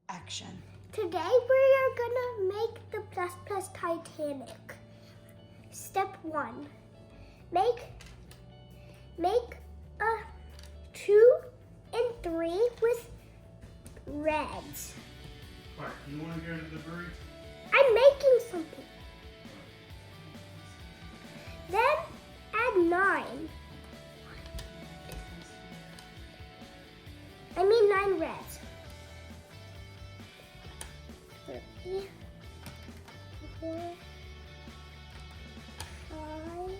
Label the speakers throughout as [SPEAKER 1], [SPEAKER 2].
[SPEAKER 1] Action.
[SPEAKER 2] Today we are gonna make the plus plus Titanic. Step 1. Make a 2 and 3 with reds.
[SPEAKER 3] Alright, you want to go to the brewery?
[SPEAKER 2] I'm making something. Then add 9. I mean 9 reds. 3, 4, 5,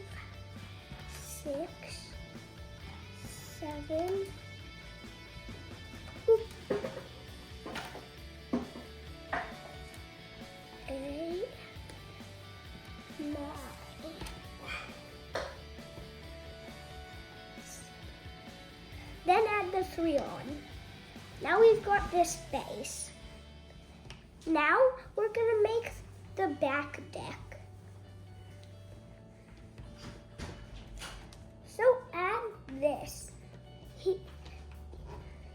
[SPEAKER 2] 6, 7. Oop. 8, 9. Then add the 3 on. Now we've got this base. Now we're gonna make the back deck. So add this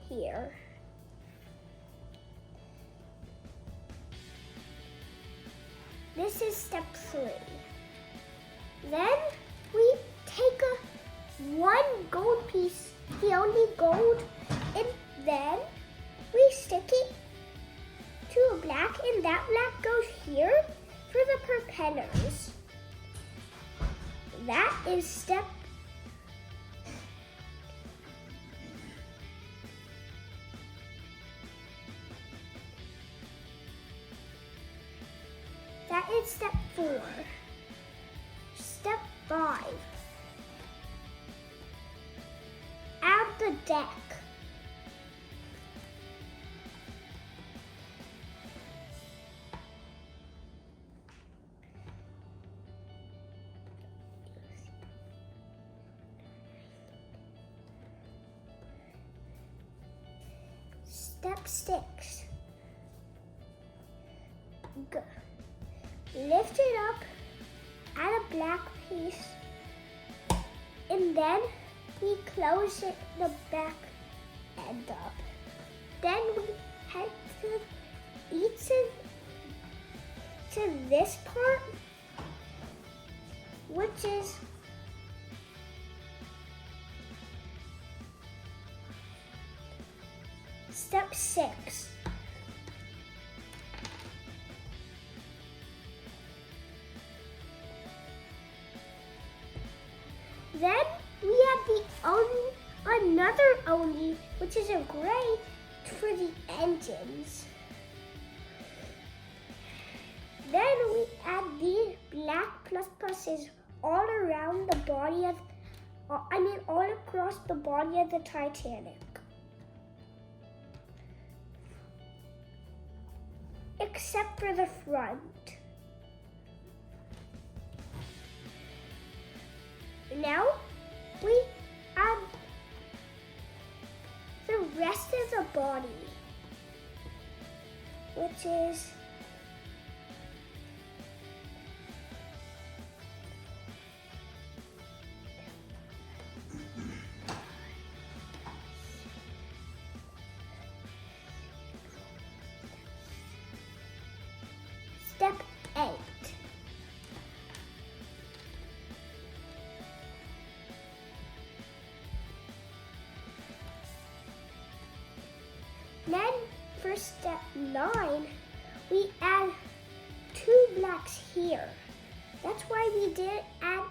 [SPEAKER 2] here. This is step 3. Then we take one gold piece, the only gold, and then we stick it to a black, and that black goes here for the propellers. That is step. That is step 4. Step 5. Add the deck. Step 6. Go. Lift it up, add a black piece, and then we close it, the back end up. Then we head to this part, which is step 6. Then we have another Oni, which is a gray for the engines. Then we add the black plus pluses all around the body of, all across the body of the Titanic. Except for the front. Now we add the rest of the body, which is step 8. Then for step 9, we add 2 blacks here. That's why we didn't add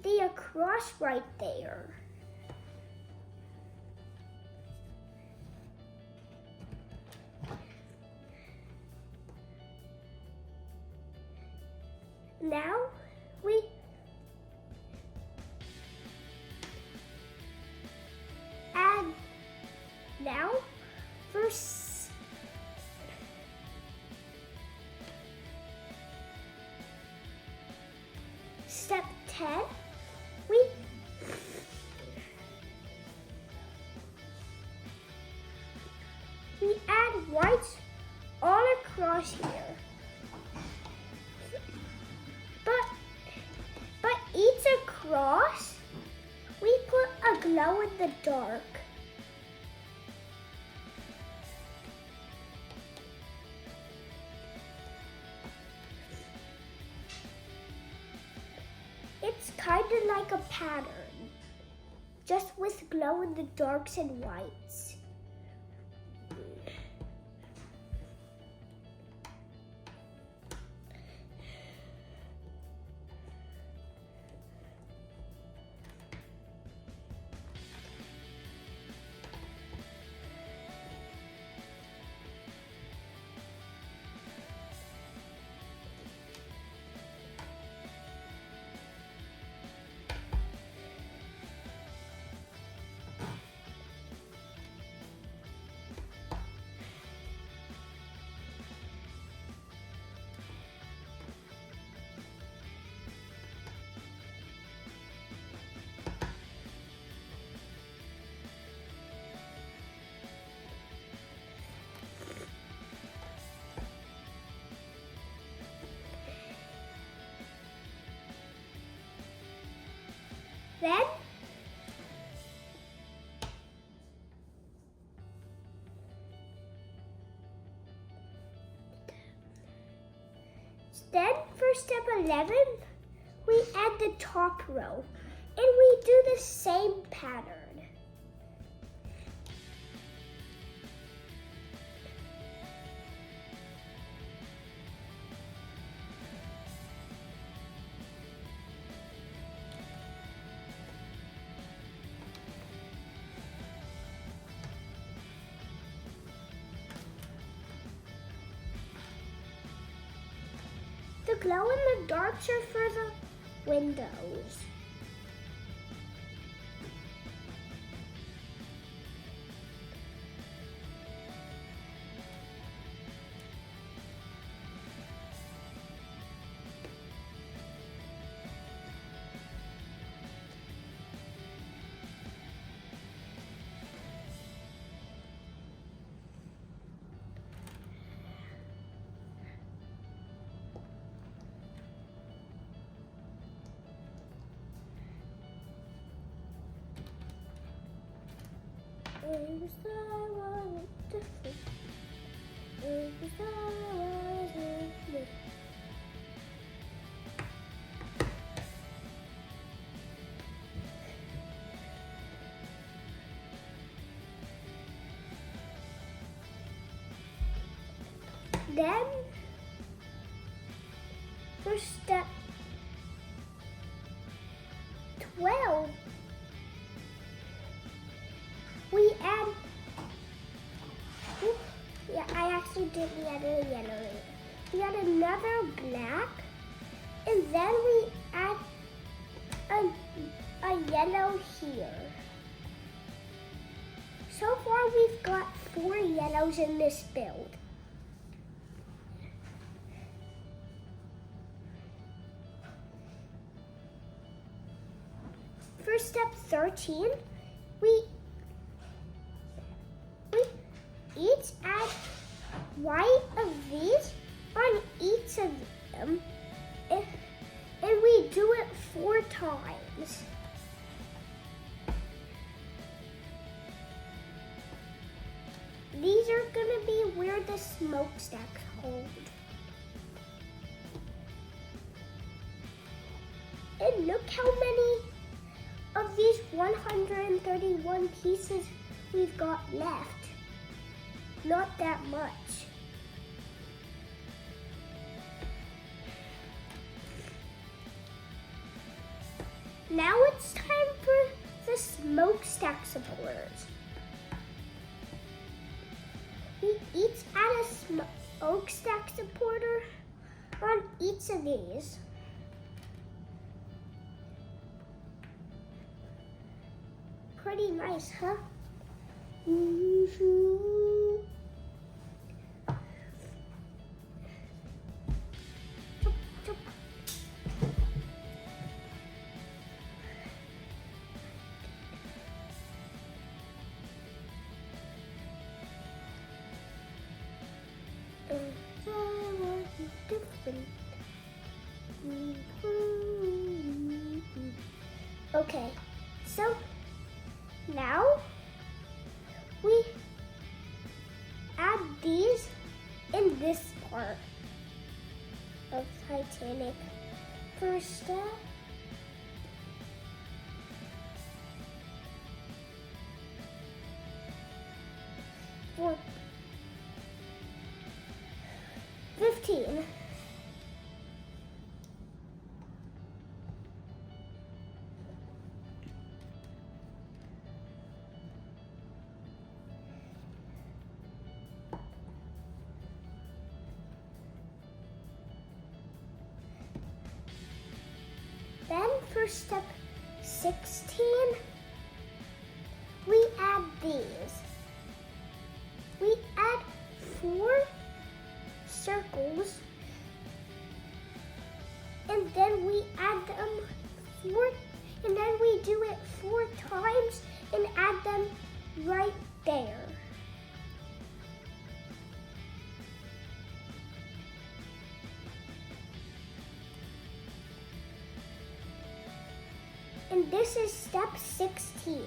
[SPEAKER 2] the across right there. Now we add, now for step 10, we add whites all across here. But each across, we put a glow in the dark. kind of like a pattern, just with glow in the darks and whites. Then for step 11, we add the top row, and we do the same pattern. The glow in the darks are for the windows. Then, for step 12, we add, I actually didn't add a yellow. We add another black, and then we add a yellow here. So far we've got 4 yellows in this build. For step 13, we each add white of these on each of them, and we do it 4 times. These are gonna be where the smokestacks hold. And look how many of these 131 pieces we've got left. Not that much. Now it's time for the smokestack supporters. We each add a smokestack supporter on each of these. Pretty nice, huh? Okay, so now we add these in this part of Titanic. First step, for 15. Then for step 16, we add these. We add 4 circles, and then we add them 4, and then we do it 4 times and add them right there. And this is step 16.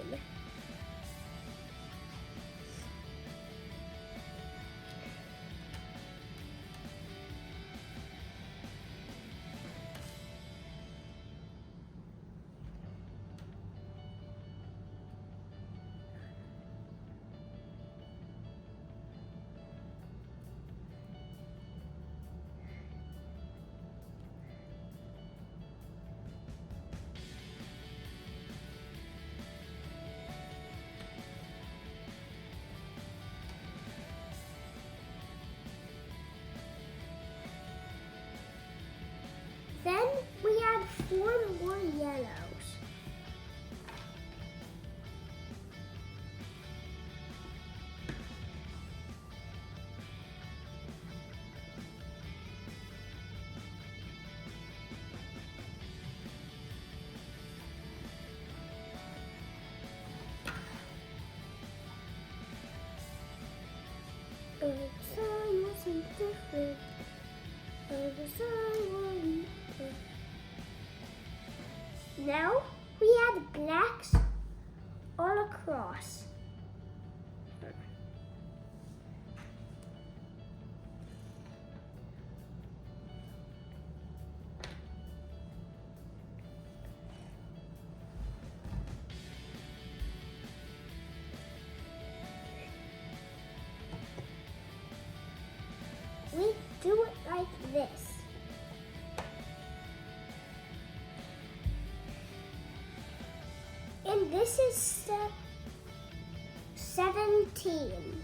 [SPEAKER 2] Then we add 4 more yellows. The sun wasn't different. The sun wasn't different. Now we add blacks all across. We do it like this. And this is step 17.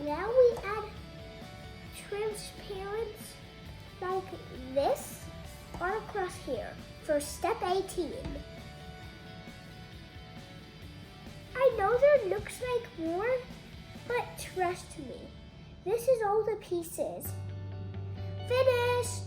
[SPEAKER 2] Now we add transparent like this all across here for step 18. I know there looks like more, but trust me, this is all the pieces. Finished!